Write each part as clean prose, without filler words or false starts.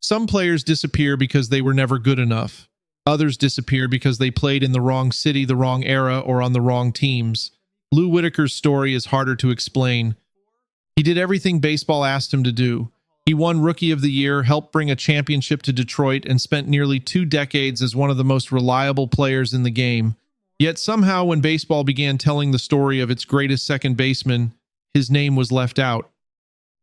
Some players disappear because they were never good enough. Others disappear because they played in the wrong city, the wrong era, or on the wrong teams. Lou Whitaker's story is harder to explain. He did everything baseball asked him to do. He won Rookie of the Year, helped bring a championship to Detroit, and spent nearly 2 decades as one of the most reliable players in the game. Yet somehow when baseball began telling the story of its greatest second baseman, his name was left out.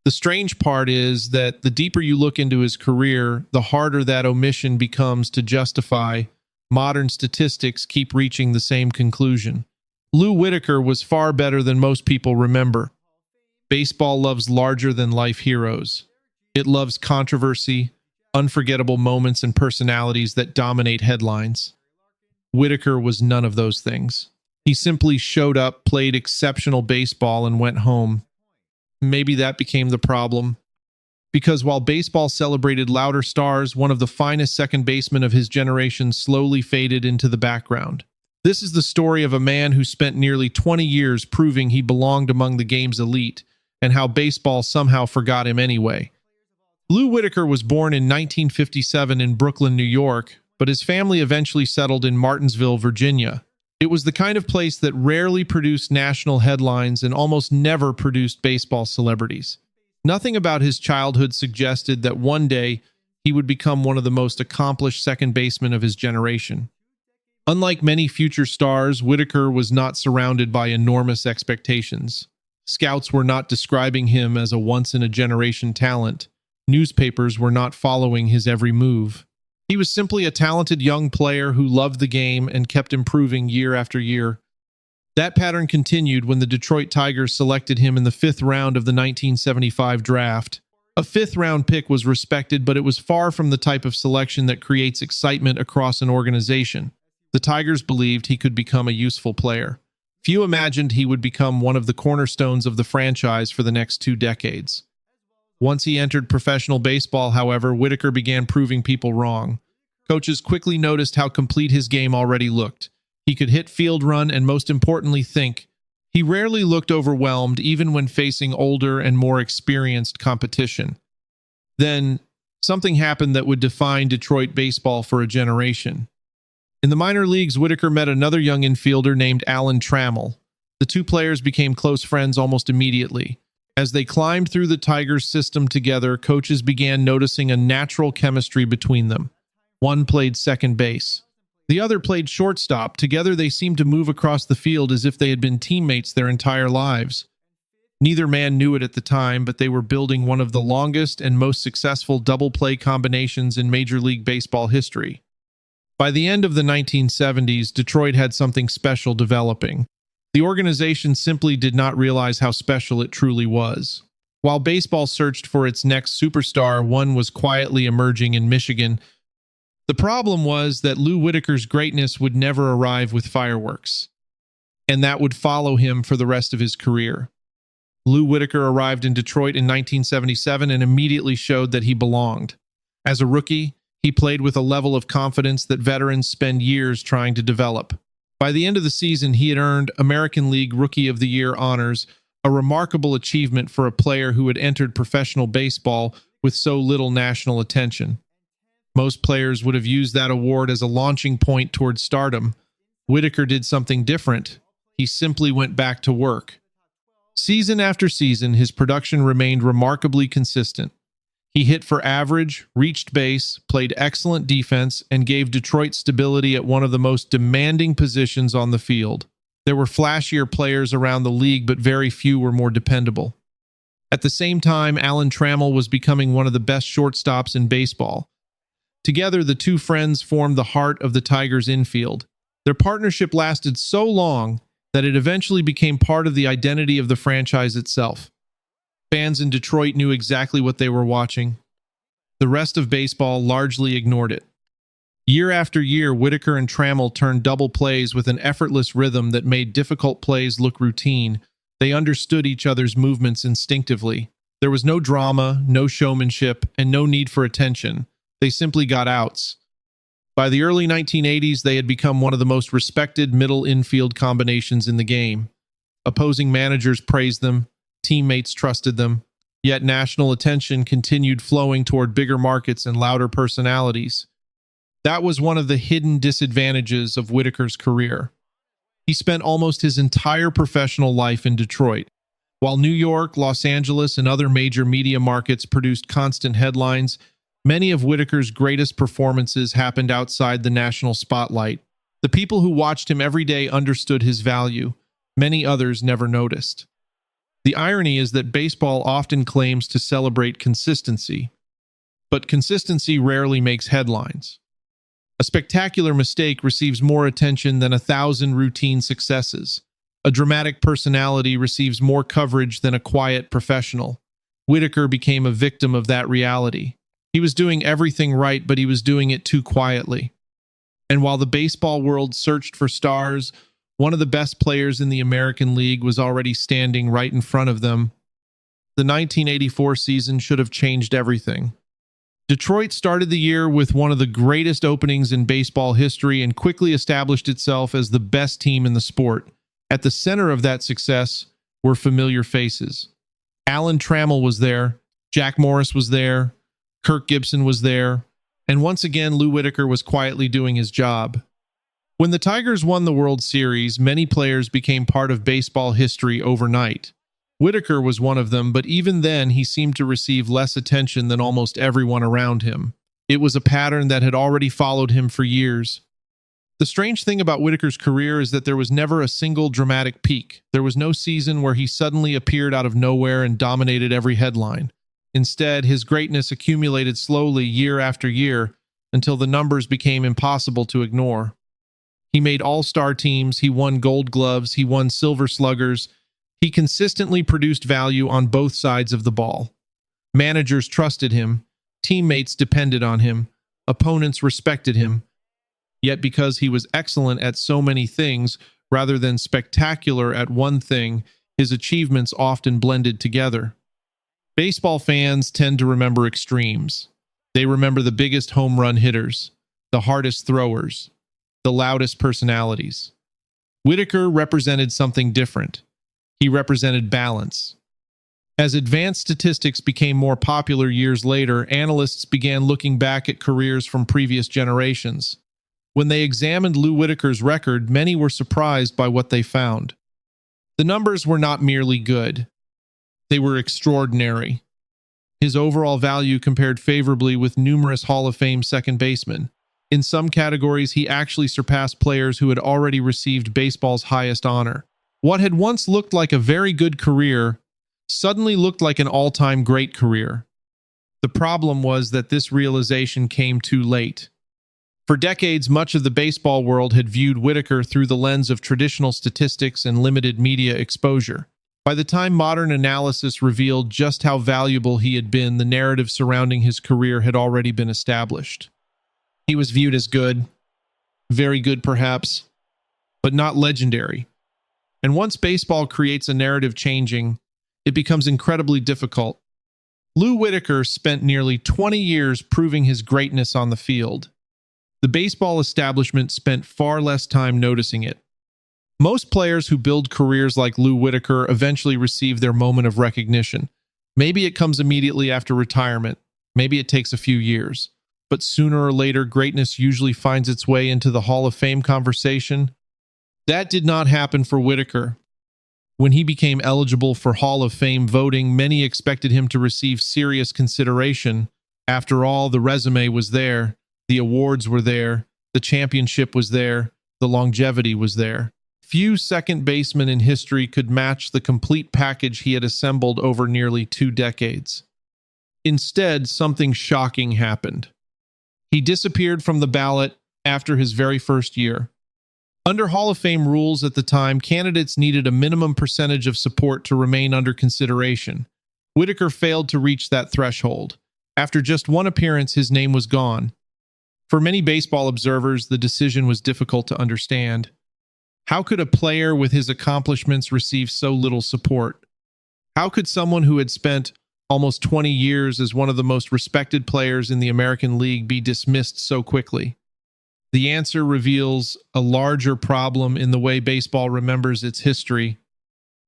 The strange part is that the deeper you look into his career, the harder that omission becomes to justify. Modern statistics keep reaching the same conclusion. Lou Whitaker was far better than most people remember. Baseball loves larger-than-life heroes. It loves controversy, unforgettable moments, and personalities that dominate headlines. Whitaker was none of those things. He simply showed up, played exceptional baseball, and went home. Maybe that became the problem. Because while baseball celebrated louder stars, one of the finest second basemen of his generation slowly faded into the background. This is the story of a man who spent nearly 20 years proving he belonged among the game's elite, and how baseball somehow forgot him anyway. Lou Whitaker was born in 1957 in Brooklyn, New York, but his family eventually settled in Martinsville, Virginia. It was the kind of place that rarely produced national headlines and almost never produced baseball celebrities. Nothing about his childhood suggested that one day he would become one of the most accomplished second basemen of his generation. Unlike many future stars, Whitaker was not surrounded by enormous expectations. Scouts were not describing him as a once-in-a-generation talent. Newspapers were not following his every move. He was simply a talented young player who loved the game and kept improving year after year. That pattern continued when the Detroit Tigers selected him in the 5th round of the 1975 draft. A 5th-round pick was respected, but it was far from the type of selection that creates excitement across an organization. The Tigers believed he could become a useful player. Few imagined he would become one of the cornerstones of the franchise for the next 2 decades. Once he entered professional baseball, however, Whitaker began proving people wrong. Coaches quickly noticed how complete his game already looked. He could hit, field, run, and most importantly, think. He rarely looked overwhelmed, even when facing older and more experienced competition. Then, something happened that would define Detroit baseball for a generation. In the minor leagues, Whitaker met another young infielder named Alan Trammell. The two players became close friends almost immediately. As they climbed through the Tigers' system together, coaches began noticing a natural chemistry between them. One played second base. The other played shortstop. Together they seemed to move across the field as if they had been teammates their entire lives. Neither man knew it at the time, but they were building one of the longest and most successful double-play combinations in Major League Baseball history. By the end of the 1970s, Detroit had something special developing. The organization simply did not realize how special it truly was. While baseball searched for its next superstar, one was quietly emerging in Michigan. The problem was that Lou Whitaker's greatness would never arrive with fireworks, and that would follow him for the rest of his career. Lou Whitaker arrived in Detroit in 1977 and immediately showed that he belonged. As a rookie, he played with a level of confidence that veterans spend years trying to develop. By the end of the season, he had earned American League Rookie of the Year honors, a remarkable achievement for a player who had entered professional baseball with so little national attention. Most players would have used that award as a launching point towards stardom. Whitaker did something different. He simply went back to work. Season after season, his production remained remarkably consistent. He hit for average, reached base, played excellent defense, and gave Detroit stability at one of the most demanding positions on the field. There were flashier players around the league, but very few were more dependable. At the same time, Alan Trammell was becoming one of the best shortstops in baseball. Together, the two friends formed the heart of the Tigers' infield. Their partnership lasted so long that it eventually became part of the identity of the franchise itself. Fans in Detroit knew exactly what they were watching. The rest of baseball largely ignored it. Year after year, Whitaker and Trammell turned double plays with an effortless rhythm that made difficult plays look routine. They understood each other's movements instinctively. There was no drama, no showmanship, and no need for attention. They simply got outs. By the early 1980s, they had become one of the most respected middle infield combinations in the game. Opposing managers praised them. Teammates trusted them. Yet national attention continued flowing toward bigger markets and louder personalities. That was one of the hidden disadvantages of Whitaker's career. He spent almost his entire professional life in Detroit. While New York, Los Angeles, and other major media markets produced constant headlines, many of Whitaker's greatest performances happened outside the national spotlight. The people who watched him every day understood his value. Many others never noticed. The irony is that baseball often claims to celebrate consistency, but consistency rarely makes headlines. A spectacular mistake receives more attention than 1,000 routine successes. A dramatic personality receives more coverage than a quiet professional. Whitaker became a victim of that reality. He was doing everything right, but he was doing it too quietly. And while the baseball world searched for stars, one of the best players in the American League was already standing right in front of them. The 1984 season should have changed everything. Detroit started the year with one of the greatest openings in baseball history and quickly established itself as the best team in the sport. At the center of that success were familiar faces. Alan Trammell was there, Jack Morris was there, Kirk Gibson was there, and once again Lou Whitaker was quietly doing his job. When the Tigers won the World Series, many players became part of baseball history overnight. Whitaker was one of them, but even then he seemed to receive less attention than almost everyone around him. It was a pattern that had already followed him for years. The strange thing about Whitaker's career is that there was never a single dramatic peak. There was no season where he suddenly appeared out of nowhere and dominated every headline. Instead, his greatness accumulated slowly year after year until the numbers became impossible to ignore. He made all-star teams, he won Gold Gloves, he won Silver Sluggers. He consistently produced value on both sides of the ball. Managers trusted him, teammates depended on him, opponents respected him. Yet because he was excellent at so many things, rather than spectacular at one thing, his achievements often blended together. Baseball fans tend to remember extremes. They remember the biggest home run hitters, the hardest throwers, the loudest personalities. Whitaker represented something different. He represented balance. As advanced statistics became more popular years later, analysts began looking back at careers from previous generations. When they examined Lou Whitaker's record, many were surprised by what they found. The numbers were not merely good. They were extraordinary. His overall value compared favorably with numerous Hall of Fame second basemen. In some categories, he actually surpassed players who had already received baseball's highest honor. What had once looked like a very good career suddenly looked like an all-time great career. The problem was that this realization came too late. For decades, much of the baseball world had viewed Whitaker through the lens of traditional statistics and limited media exposure. By the time modern analysis revealed just how valuable he had been, the narrative surrounding his career had already been established. He was viewed as good, very good perhaps, but not legendary. And once baseball creates a narrative changing, it becomes incredibly difficult. Lou Whitaker spent nearly 20 years proving his greatness on the field. The baseball establishment spent far less time noticing it. Most players who build careers like Lou Whitaker eventually receive their moment of recognition. Maybe it comes immediately after retirement. Maybe it takes a few years. But sooner or later, greatness usually finds its way into the Hall of Fame conversation. That did not happen for Whitaker. When he became eligible for Hall of Fame voting, many expected him to receive serious consideration. After all, the resume was there, the awards were there, the championship was there, the longevity was there. Few second basemen in history could match the complete package he had assembled over nearly 2 decades. Instead, something shocking happened. He disappeared from the ballot after his very first year. Under Hall of Fame rules at the time, candidates needed a minimum percentage of support to remain under consideration. Whitaker failed to reach that threshold. After just one appearance, his name was gone. For many baseball observers, the decision was difficult to understand. How could a player with his accomplishments receive so little support? How could someone who had spent almost 20 years as one of the most respected players in the American League be dismissed so quickly? The answer reveals a larger problem in the way baseball remembers its history.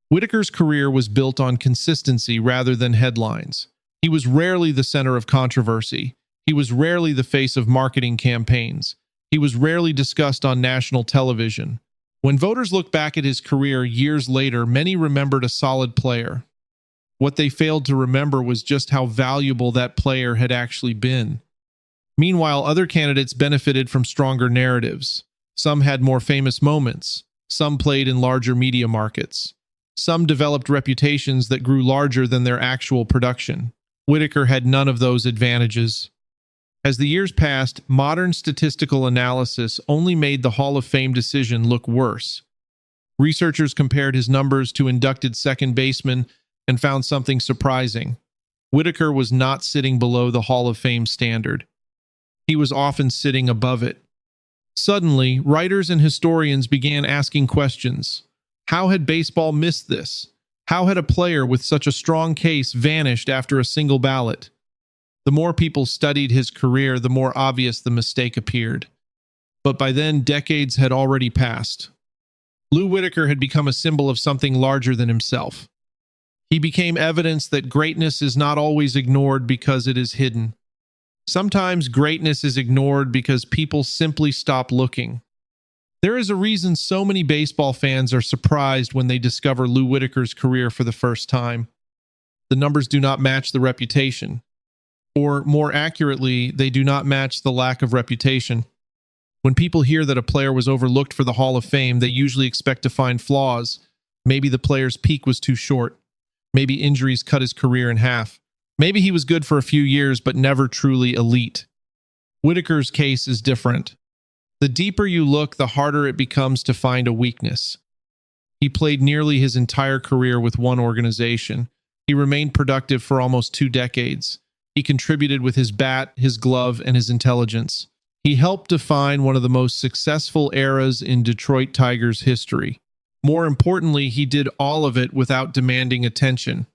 Whitaker's career was built on consistency rather than headlines. He was rarely the center of controversy. He was rarely the face of marketing campaigns. He was rarely discussed on national television. When voters look back at his career years later, many remembered a solid player. What they failed to remember was just how valuable that player had actually been. Meanwhile, other candidates benefited from stronger narratives. Some had more famous moments. Some played in larger media markets. Some developed reputations that grew larger than their actual production. Whitaker had none of those advantages. As the years passed, modern statistical analysis only made the Hall of Fame decision look worse. Researchers compared his numbers to inducted second basemen and found something surprising. Whitaker was not sitting below the Hall of Fame standard. He was often sitting above it. Suddenly, writers and historians began asking questions. How had baseball missed this? How had a player with such a strong case vanished after a single ballot? The more people studied his career, the more obvious the mistake appeared. But by then, decades had already passed. Lou Whitaker had become a symbol of something larger than himself. He became evidence that greatness is not always ignored because it is hidden. Sometimes greatness is ignored because people simply stop looking. There is a reason so many baseball fans are surprised when they discover Lou Whitaker's career for the first time. The numbers do not match the reputation. Or, more accurately, they do not match the lack of reputation. When people hear that a player was overlooked for the Hall of Fame, they usually expect to find flaws. Maybe the player's peak was too short. Maybe injuries cut his career in half. Maybe he was good for a few years, but never truly elite. Whitaker's case is different. The deeper you look, the harder it becomes to find a weakness. He played nearly his entire career with one organization. He remained productive for almost 2 decades. He contributed with his bat, his glove, and his intelligence. He helped define one of the most successful eras in Detroit Tigers history. More importantly, he did all of it without demanding attention.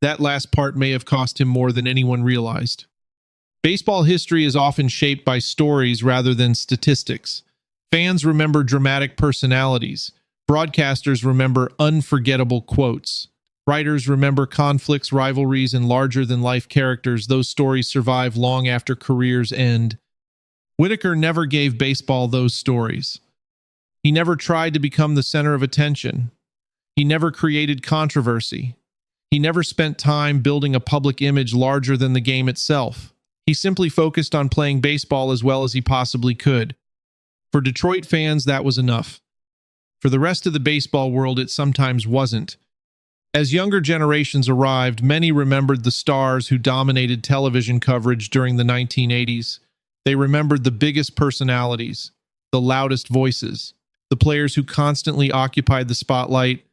That last part may have cost him more than anyone realized. Baseball history is often shaped by stories rather than statistics. Fans remember dramatic personalities. Broadcasters remember unforgettable quotes. Writers remember conflicts, rivalries, and larger-than-life characters. Those stories survive long after careers end. Whitaker never gave baseball those stories. He never tried to become the center of attention. He never created controversy. He never spent time building a public image larger than the game itself. He simply focused on playing baseball as well as he possibly could. For Detroit fans, that was enough. For the rest of the baseball world, it sometimes wasn't. As younger generations arrived, many remembered the stars who dominated television coverage during the 1980s. They remembered the biggest personalities, the loudest voices, the players who constantly occupied the spotlight.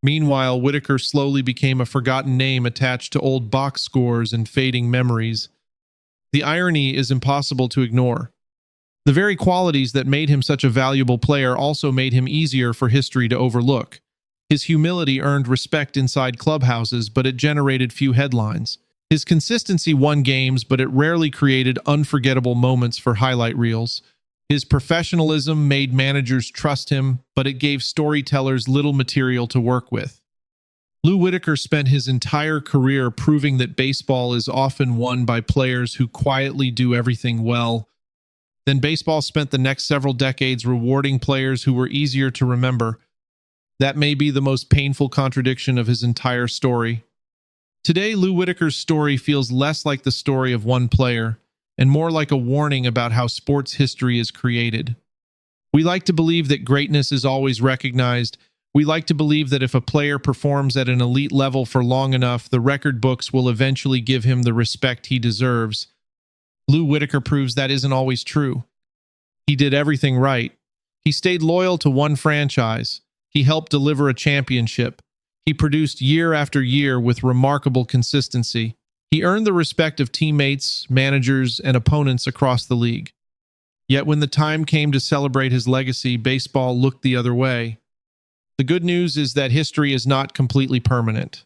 Meanwhile, Whitaker slowly became a forgotten name attached to old box scores and fading memories. The irony is impossible to ignore. The very qualities that made him such a valuable player also made him easier for history to overlook. His humility earned respect inside clubhouses, but it generated few headlines. His consistency won games, but it rarely created unforgettable moments for highlight reels. His professionalism made managers trust him, but it gave storytellers little material to work with. Lou Whitaker spent his entire career proving that baseball is often won by players who quietly do everything well. Then baseball spent the next several decades rewarding players who were easier to remember. That may be the most painful contradiction of his entire story. Today, Lou Whitaker's story feels less like the story of one player and more like a warning about how sports history is created. We like to believe that greatness is always recognized. We like to believe that if a player performs at an elite level for long enough, the record books will eventually give him the respect he deserves. Lou Whitaker proves that isn't always true. He did everything right. He stayed loyal to one franchise. He helped deliver a championship. He produced year after year with remarkable consistency. He earned the respect of teammates, managers, and opponents across the league. Yet when the time came to celebrate his legacy, baseball looked the other way. The good news is that history is not completely permanent.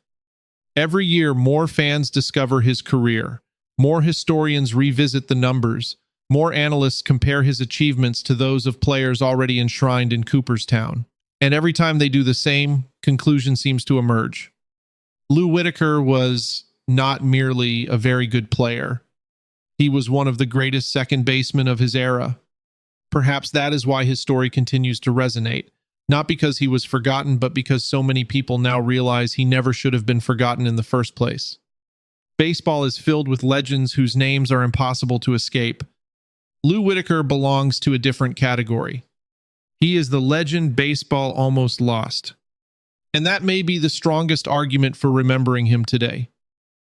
Every year, more fans discover his career. More historians revisit the numbers. More analysts compare his achievements to those of players already enshrined in Cooperstown. And every time they do the same, conclusion seems to emerge. Lou Whitaker was not merely a very good player. He was one of the greatest second basemen of his era. Perhaps that is why his story continues to resonate, not because he was forgotten, but because so many people now realize he never should have been forgotten in the first place. Baseball is filled with legends whose names are impossible to escape. Lou Whitaker belongs to a different category. He is the legend baseball almost lost. And that may be the strongest argument for remembering him today.